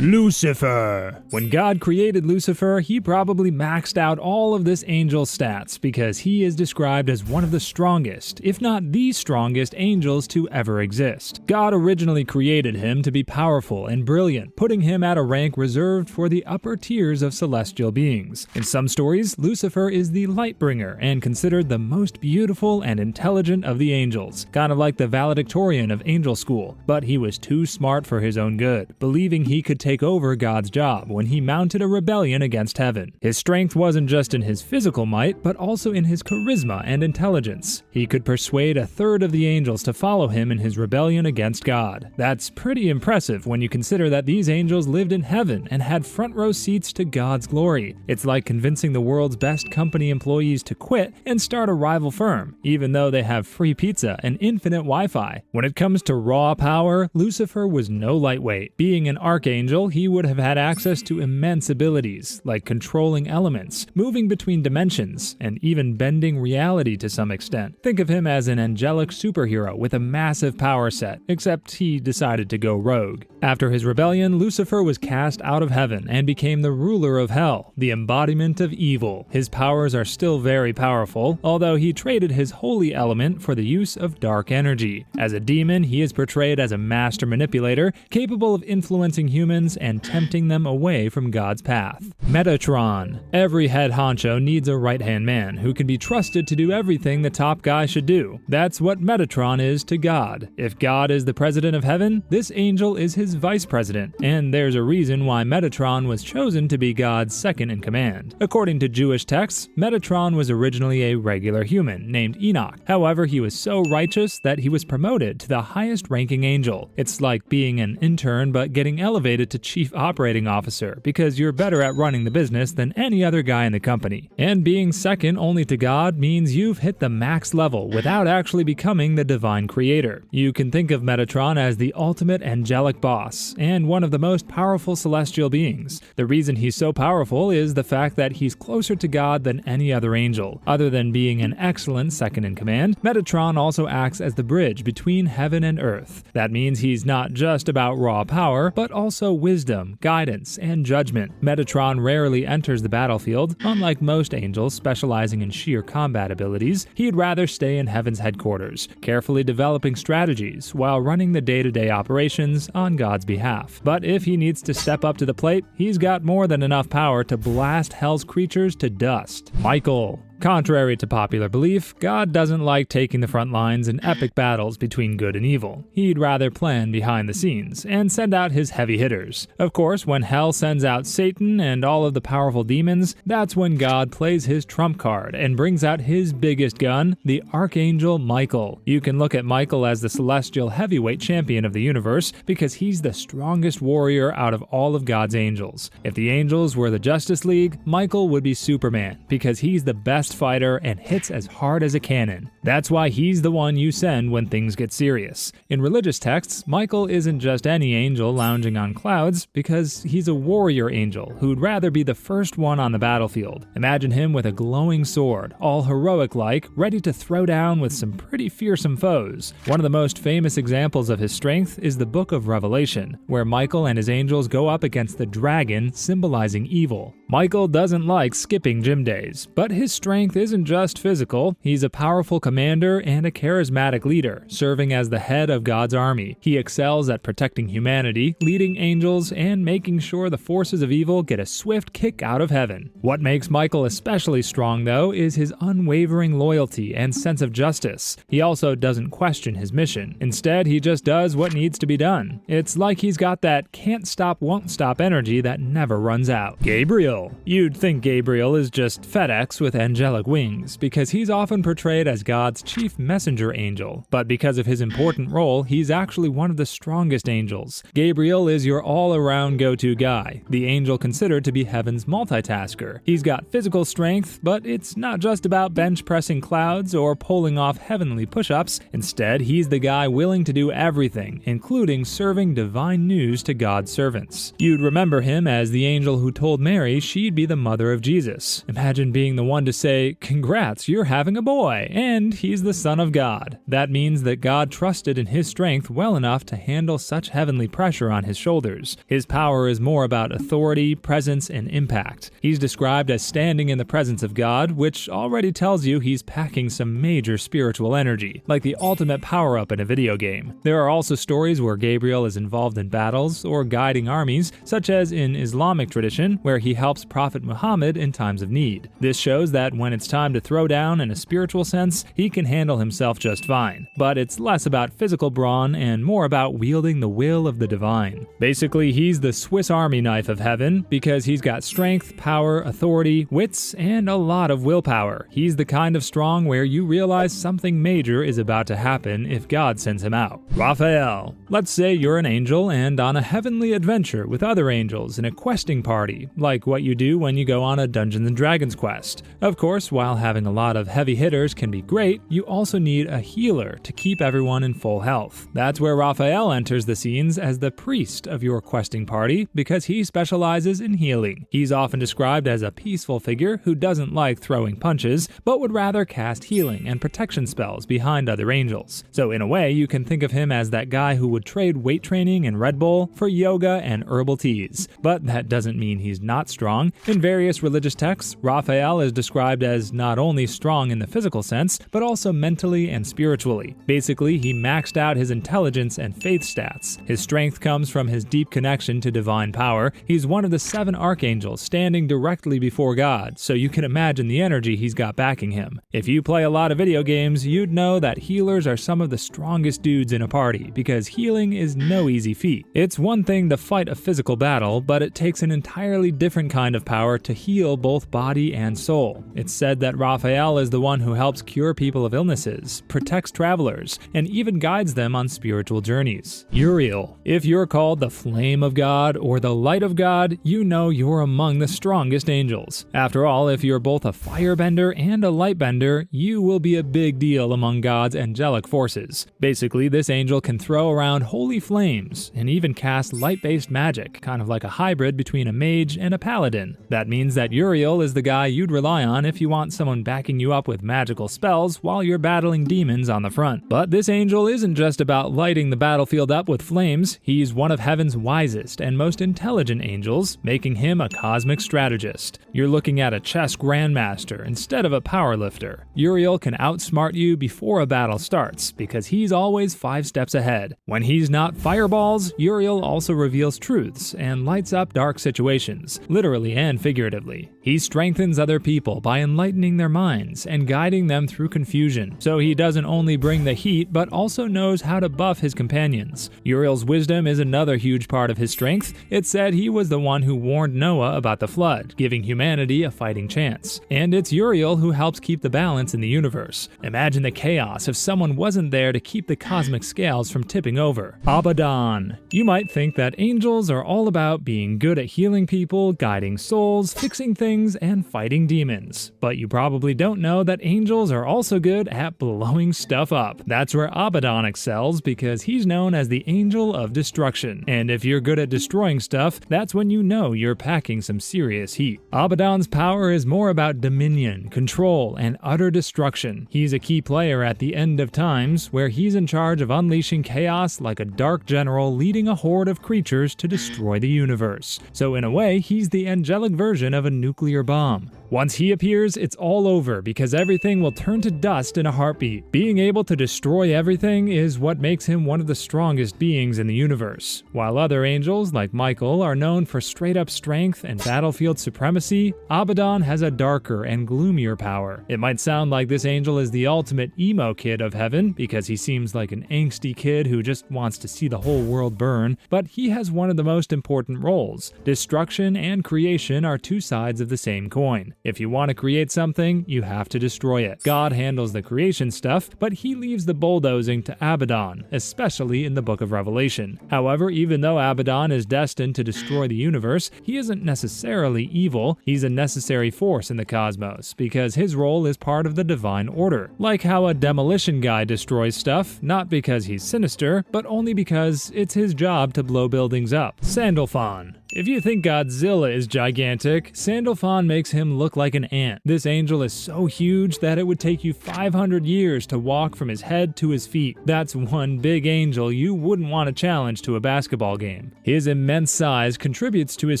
Lucifer. When God created Lucifer, he probably maxed out all of this angel's stats because he is described as one of the strongest, if not the strongest, angels to ever exist. God originally created him to be powerful and brilliant, putting him at a rank reserved for the upper tiers of celestial beings. In some stories, Lucifer is the light bringer and considered the most beautiful and intelligent of the angels, kind of like the valedictorian of angel school, but he was too smart for his own good, believing he could take over God's job when he mounted a rebellion against heaven. His strength wasn't just in his physical might, but also in his charisma and intelligence. He could persuade a third of the angels to follow him in his rebellion against God. That's pretty impressive when you consider that these angels lived in heaven and had front row seats to God's glory. It's like convincing the world's best company employees to quit and start a rival firm, even though they have free pizza and infinite Wi-Fi. When it comes to raw power, Lucifer was no lightweight. Being an archangel, he would have had access to immense abilities, like controlling elements, moving between dimensions, and even bending reality to some extent. Think of him as an angelic superhero with a massive power set, except he decided to go rogue. After his rebellion, Lucifer was cast out of heaven and became the ruler of hell, the embodiment of evil. His powers are still very powerful, although he traded his holy element for the use of dark energy. As a demon, he is portrayed as a master manipulator, capable of influencing humans and tempting them away from God's path. Metatron. Every head honcho needs a right-hand man who can be trusted to do everything the top guy should do. That's what Metatron is to God. If God is the president of heaven, this angel is his vice president, and there's a reason why Metatron was chosen to be God's second in command. According to Jewish texts, Metatron was originally a regular human named Enoch. However, he was so righteous that he was promoted to the highest-ranking angel. It's like being an intern but getting elevated to chief operating officer because you're better at running the business than any other guy in the company. And being second only to God means you've hit the max level without actually becoming the divine creator. You can think of Metatron as the ultimate angelic boss and one of the most powerful celestial beings. The reason he's so powerful is the fact that he's closer to God than any other angel. Other than being an excellent second in command, Metatron also acts as the bridge between heaven and earth. That means he's not just about raw power, but also wisdom, guidance, and judgment. Metatron rarely enters the battlefield. Unlike most angels specializing in sheer combat abilities, he'd rather stay in heaven's headquarters, carefully developing strategies while running the day-to-day operations on God's behalf. But if he needs to step up to the plate, he's got more than enough power to blast hell's creatures to dust. Michael. Contrary to popular belief, God doesn't like taking the front lines in epic battles between good and evil. He'd rather plan behind the scenes and send out his heavy hitters. Of course, when hell sends out Satan and all of the powerful demons, that's when God plays his trump card and brings out his biggest gun, the Archangel Michael. You can look at Michael as the celestial heavyweight champion of the universe because he's the strongest warrior out of all of God's angels. If the angels were the Justice League, Michael would be Superman because he's the best fighter and hits as hard as a cannon. That's why he's the one you send when things get serious. In religious texts, Michael isn't just any angel lounging on clouds because he's a warrior angel who'd rather be the first one on the battlefield. Imagine him with a glowing sword, all heroic-like, ready to throw down with some pretty fearsome foes. One of the most famous examples of his strength is the Book of Revelation, where Michael and his angels go up against the dragon, symbolizing evil. Michael doesn't like skipping gym days, but his strength isn't just physical. He's a powerful commander and a charismatic leader, serving as the head of God's army. He excels at protecting humanity, leading angels, and making sure the forces of evil get a swift kick out of heaven. What makes Michael especially strong, though, is his unwavering loyalty and sense of justice. He also doesn't question his mission. Instead, he just does what needs to be done. It's like he's got that can't stop, won't stop energy that never runs out. Gabriel. You'd think Gabriel is just FedEx with angelic wings, because he's often portrayed as God's chief messenger angel. But because of his important role, he's actually one of the strongest angels. Gabriel is your all-around go-to guy, the angel considered to be heaven's multitasker. He's got physical strength, but it's not just about bench-pressing clouds or pulling off heavenly push-ups. Instead, he's the guy willing to do everything, including serving divine news to God's servants. You'd remember him as the angel who told Mary she'd be the mother of Jesus. Imagine being the one to say, say, "Congrats, you're having a boy, and he's the son of God." That means that God trusted in his strength well enough to handle such heavenly pressure on his shoulders. His power is more about authority, presence, and impact. He's described as standing in the presence of God, which already tells you he's packing some major spiritual energy, like the ultimate power-up in a video game. There are also stories where Gabriel is involved in battles or guiding armies, such as in Islamic tradition, where he helps Prophet Muhammad in times of need. This shows that when it's time to throw down in a spiritual sense, he can handle himself just fine. But it's less about physical brawn and more about wielding the will of the divine. Basically, he's the Swiss Army knife of heaven because he's got strength, power, authority, wits, and a lot of willpower. He's the kind of strong where you realize something major is about to happen if God sends him out. Raphael. Let's say you're an angel and on a heavenly adventure with other angels in a questing party, like what you do when you go on a Dungeons & Dragons quest. Of course, while having a lot of heavy hitters can be great, you also need a healer to keep everyone in full health. That's where Raphael enters the scenes as the priest of your questing party because he specializes in healing. He's often described as a peaceful figure who doesn't like throwing punches, but would rather cast healing and protection spells behind other angels. So in a way, you can think of him as that guy who would trade weight training and Red Bull for yoga and herbal teas. But that doesn't mean he's not strong. In various religious texts, Raphael is described as not only strong in the physical sense, but also mentally and spiritually. Basically, he maxed out his intelligence and faith stats. His strength comes from his deep connection to divine power. He's one of the 7 archangels standing directly before God, so you can imagine the energy he's got backing him. If you play a lot of video games, you'd know that healers are some of the strongest dudes in a party, because healing is no easy feat. It's one thing to fight a physical battle, but it takes an entirely different kind of power to heal both body and soul. It's said that Raphael is the one who helps cure people of illnesses, protects travelers, and even guides them on spiritual journeys. Uriel. If you're called the Flame of God or the Light of God, you know you're among the strongest angels. After all, if you're both a firebender and a lightbender, you will be a big deal among God's angelic forces. Basically, this angel can throw around holy flames and even cast light-based magic, kind of like a hybrid between a mage and a paladin. That means that Uriel is the guy you'd rely on if you want someone backing you up with magical spells while you're battling demons on the front. But this angel isn't just about lighting the battlefield up with flames. He's one of heaven's wisest and most intelligent angels, making him a cosmic strategist. You're looking at a chess grandmaster instead of a powerlifter. Uriel can outsmart you before a battle starts because he's always 5 steps ahead. When he's not fireballs, Uriel also reveals truths and lights up dark situations, literally and figuratively. He strengthens other people by enlightening their minds and guiding them through confusion, so he doesn't only bring the heat but also knows how to buff his companions. Uriel's wisdom is another huge part of his strength. It's said he was the one who warned Noah about the flood, giving humanity a fighting chance. And it's Uriel who helps keep the balance in the universe. Imagine the chaos if someone wasn't there to keep the cosmic scales from tipping over. Abadon. You might think that angels are all about being good at healing people, guiding souls, fixing things, and fighting demons. But you probably don't know that angels are also good at blowing stuff up. That's where Abadon excels because he's known as the Angel of Destruction. And if you're good at destroying stuff, that's when you know you're packing some serious heat. Abadon's power is more about dominion, control, and utter destruction. He's a key player at the end of times, where he's in charge of unleashing chaos like a dark general leading a horde of creatures to destroy the universe. So in a way, he's the angelic version of a nuclear bomb. Once he appears, it's all over because everything will turn to dust in a heartbeat. Being able to destroy everything is what makes him one of the strongest beings in the universe. While other angels, like Michael, are known for straight-up strength and battlefield supremacy, Abadon has a darker and gloomier power. It might sound like this angel is the ultimate emo kid of heaven because he seems like an angsty kid who just wants to see the whole world burn, but he has one of the most important roles. Destruction and creation are 2 sides of the same coin. If you want to create something, you have to destroy it. God handles the creation stuff, but he leaves the bulldozing to Abadon, especially in the book of Revelation. However, even though Abadon is destined to destroy the universe, he isn't necessarily evil. He's a necessary force in the cosmos, because his role is part of the divine order. Like how a demolition guy destroys stuff, not because he's sinister, but only because it's his job to blow buildings up. Sandalon. If you think Godzilla is gigantic, Sandalon makes him look like an ant. This angel is so huge that it would take you 500 years to walk from his head to his feet. That's one big angel you wouldn't want to challenge to a basketball game. His immense size contributes to his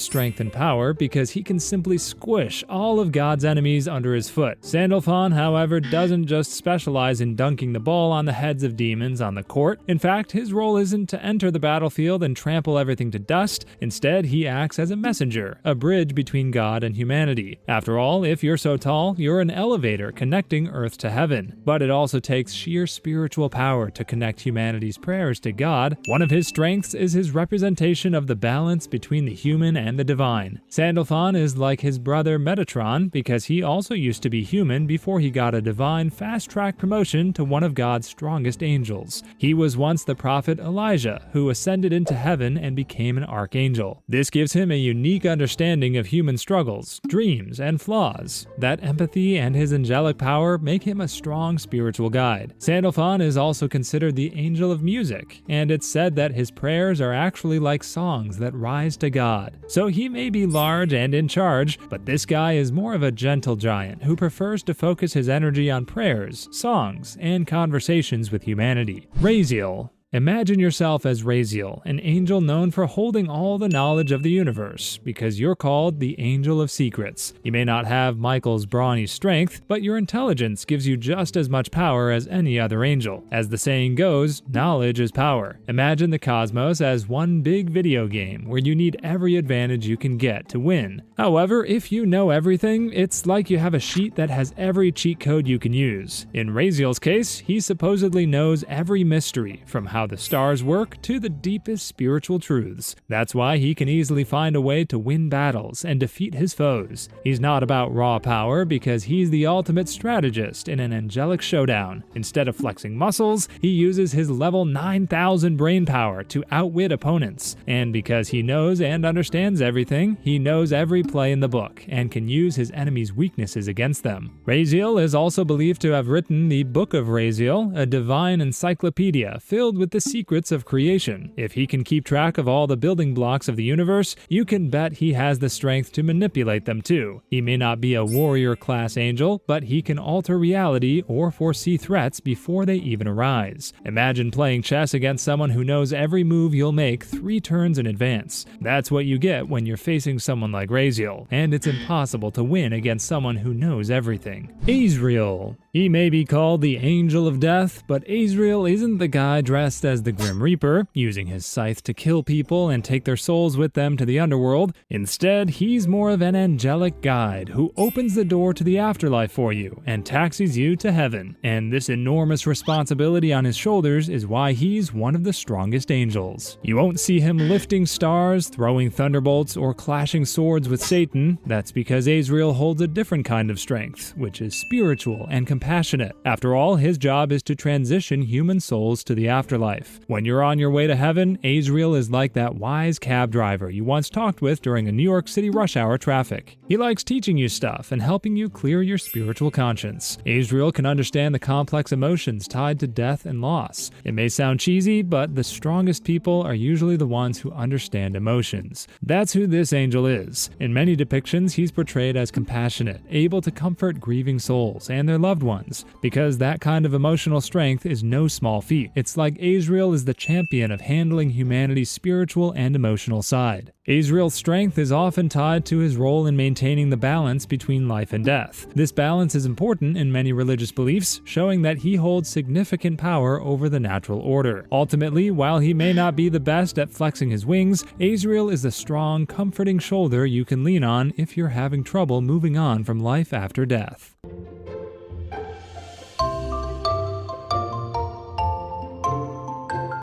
strength and power because he can simply squish all of God's enemies under his foot. Sandalon, however, doesn't just specialize in dunking the ball on the heads of demons on the court. In fact, his role isn't to enter the battlefield and trample everything to dust. Instead, he acts as a messenger, a bridge between God and humanity. After all, if you're so tall, you're an elevator connecting earth to heaven. But it also takes sheer spiritual power to connect humanity's prayers to God. One of his strengths is his representation of the balance between the human and the divine. Sandalon is like his brother Metatron because he also used to be human before he got a divine fast-track promotion to one of God's strongest angels. He was once the prophet Elijah, who ascended into heaven and became an archangel. This gives him a unique understanding of human struggles, dreams, and flaws. That empathy and his angelic power make him a strong spiritual guide. Sandalon is also considered the angel of music, and it's said that his prayers are actually like songs that rise to God. So he may be large and in charge, but this guy is more of a gentle giant who prefers to focus his energy on prayers, songs, and conversations with humanity. Razal. Imagine yourself as Razal, an angel known for holding all the knowledge of the universe, because you're called the Angel of Secrets. You may not have Michael's brawny strength, but your intelligence gives you just as much power as any other angel. As the saying goes, knowledge is power. Imagine the cosmos as one big video game where you need every advantage you can get to win. However, if you know everything, it's like you have a sheet that has every cheat code you can use. In Razal's case, he supposedly knows every mystery, from how the stars work to the deepest spiritual truths. That's why he can easily find a way to win battles and defeat his foes. He's not about raw power because he's the ultimate strategist in an angelic showdown. Instead of flexing muscles, he uses his level 9,000 brain power to outwit opponents. And because he knows and understands everything, he knows every play in the book and can use his enemies' weaknesses against them. Razal is also believed to have written the Book of Razal, a divine encyclopedia filled with the secrets of creation. If he can keep track of all the building blocks of the universe, you can bet he has the strength to manipulate them too. He may not be a warrior-class angel, but he can alter reality or foresee threats before they even arise. Imagine playing chess against someone who knows every move you'll make 3 turns in advance. That's what you get when you're facing someone like Razal, and it's impossible to win against someone who knows everything. Azrael. He may be called the Angel of Death, but Azrael isn't the guy dressed as the Grim Reaper, using his scythe to kill people and take their souls with them to the underworld. Instead, he's more of an angelic guide who opens the door to the afterlife for you and taxis you to heaven. And this enormous responsibility on his shoulders is why he's one of the strongest angels. You won't see him lifting stars, throwing thunderbolts, or clashing swords with Satan. That's because Azrael holds a different kind of strength, which is spiritual and compassionate. After all, his job is to transition human souls to the afterlife. When you're on your way to heaven, Azrael is like that wise cab driver you once talked with during a New York City rush hour traffic. He likes teaching you stuff and helping you clear your spiritual conscience. Azrael can understand the complex emotions tied to death and loss. It may sound cheesy, but the strongest people are usually the ones who understand emotions. That's who this angel is. In many depictions, he's portrayed as compassionate, able to comfort grieving souls and their loved ones, because that kind of emotional strength is no small feat. It's like Azrael is the champion of handling humanity's spiritual and emotional side. Azrael's strength is often tied to his role in maintaining the balance between life and death. This balance is important in many religious beliefs, showing that he holds significant power over the natural order. Ultimately, while he may not be the best at flexing his wings, Azrael is a strong, comforting shoulder you can lean on if you're having trouble moving on from life after death.